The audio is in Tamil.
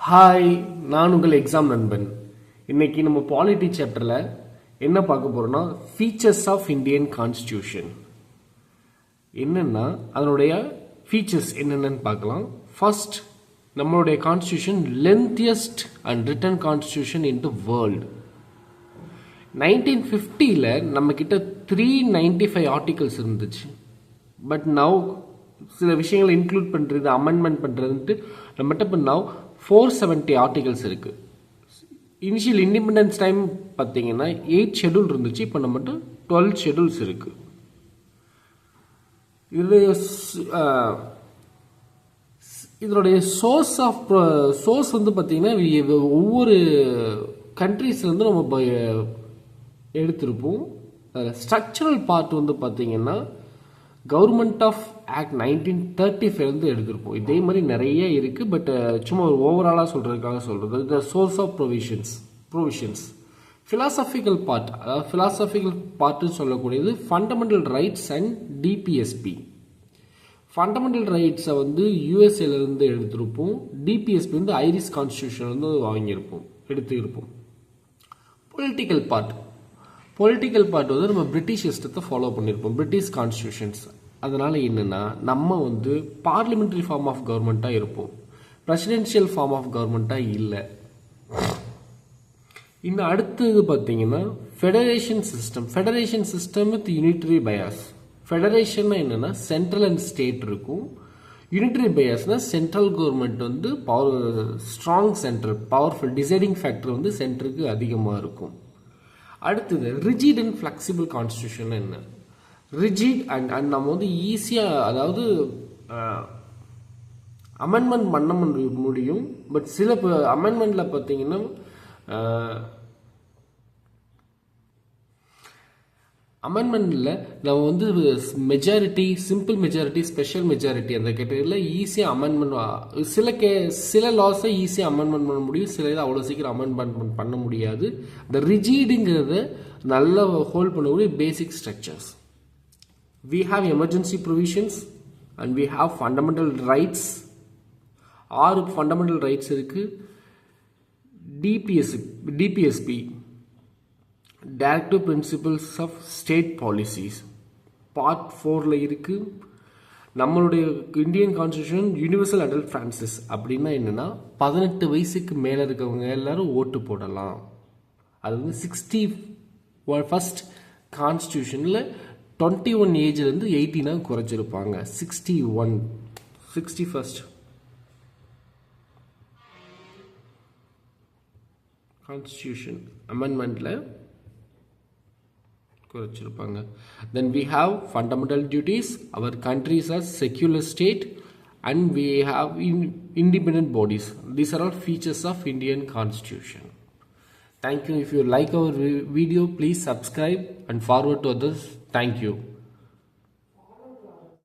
ஹாய், நான் உங்கள் எக்ஸாம் நண்பன். இன்னைக்கு நம்ம பாலிட்டி சாப்டரில் என்ன பார்க்க போகிறோம்னா ஃபீச்சர்ஸ் ஆஃப் இந்தியன் கான்ஸ்டியூஷன். என்னென்னா அதனுடைய ஃபீச்சர்ஸ் என்னென்னு பார்க்கலாம். ஃபர்ஸ்ட், நம்மளுடைய constitution lengthiest and return constitution in the world. 1950 நம்ம கிட்ட 395 ஆர்டிகல்ஸ் இருந்துச்சு. பட் நவ் சில விஷயங்களை இன்க்ளூட் பண்ணுறது, அமெண்ட்மெண்ட் பண்ணுறதுன்ட்டு நம்மகிட்ட இப்போ நவ் 470 ஆர்டிகல்ஸ் இருக்குது. இனிஷியல் இண்டிபெண்டன்ஸ் டைம் பார்த்தீங்கன்னா 8 ஷெடியூல் இருந்துச்சு. இப்போ நம்மகிட்ட 12 ஷெடியூல்ஸ் இருக்குது. இதனுடைய சோர்ஸ் வந்து பார்த்தீங்கன்னா ஒவ்வொரு கண்ட்ரீஸ்லேருந்து நம்ம எடுத்திருப்போம். ஸ்ட்ரக்சரல் பார்ட் வந்து பார்த்தீங்கன்னா கவர்மெண்ட் ஆஃப் ஆக்ட் 1935 வந்து எடுத்திருப்போம். இதே மாதிரி நிறைய இருக்குது. பட் சும்மா ஒரு ஓவராலாக சொல்கிறதுக்காக சொல்கிறது. The source of provisions philosophical part, அதாவது ஃபிலாசபிக்கல் பார்ட்டுன்னு சொல்லக்கூடியது fundamental rights and DPSP. Fundamental ரைட்ஸை வந்து யூஎஸ்ஏலேருந்து எடுத்திருப்போம். டிபிஎஸ்பி வந்து ஐரிஷ் கான்ஸ்டியூஷன் வந்து எடுத்துருப்போம். பொலிட்டிக்கல் பார்ட் வந்து நம்ம பிரிட்டிஷ் சிஸ்டத்தை ஃபாலோ பண்ணியிருப்போம், பிரிட்டிஷ் கான்ஸ்டியூஷன்ஸ். அதனால் என்னென்னா நம்ம வந்து பார்லிமெண்ட்ரி ஃபார்ம் ஆஃப் கவர்மெண்ட்டாக இருப்போம், பிரசிடென்ஷியல் ஃபார்ம் ஆஃப் கவர்மெண்ட்டாக இல்லை. இன்னும் அடுத்தது பார்த்தீங்கன்னா federation system with unitary bias. ஃபெடரேஷன்னா என்னென்னா சென்ட்ரல் அண்ட் ஸ்டேட் இருக்கும். யூனிட்டரி பயாஸ்னால் சென்ட்ரல் கவர்மெண்ட் வந்து strong central, powerful deciding factor வந்து சென்டருக்கு அதிகமாக இருக்கும். அடுத்தது ரிஜிட் அண்ட் ஃப்ளெக்சிபிள் கான்ஸ்டியூஷன். என்ன ரிஜிட் அண்ட் நம்ம வந்து ஈஸியாக, அதாவது அமெண்ட்மெண்ட் பண்ண முடியும். பட் சில அமெண்ட்மெண்ட்டில் பார்த்தீங்கன்னா அமெண்ட்மெண்ட்டில் நம்ம வந்து majority, simple majority, special majority அந்த கேட்டகரியில் ஈஸியாக அமெண்ட்மெண்ட், சில லாஸை ஈஸியாக அமெண்ட்மெண்ட் பண்ண முடியும், சில இதை அவ்வளோ சீக்கிரம் அமெண்ட்மெண்ட் பண்ண முடியாது. இந்த ரிஜிடுங்கிறத நல்லா ஹோல்ட் பண்ணக்கூடிய பேசிக் structures. We have emergency provisions and we have fundamental rights. 6 fundamental rights இருக்கு. DPSP Directive Principles of State Policies Part 4ல இருக்கு. நம்மளுடைய Indian constitution universal adult franchise. அப்படின்னா என்னன்னா 18 வயசுக்கு மேலே இருக்கவங்க எல்லாரும் ஓட்டு போடலாம். அது வந்து 61st கான்ஸ்டியூஷனில் 21 ஏஜ்லேருந்து 18 குறைச்சிருப்பாங்க. 61st கான்ஸ்டியூஷன் அமெண்ட்மெண்ட்டில் குறைச்சிருப்பாங்க. Then we have fundamental duties. Our countries are secular state and we have independent bodies. These are all features of Indian Constitution. Thank you. If you like our video, please subscribe and forward to others. Thank you.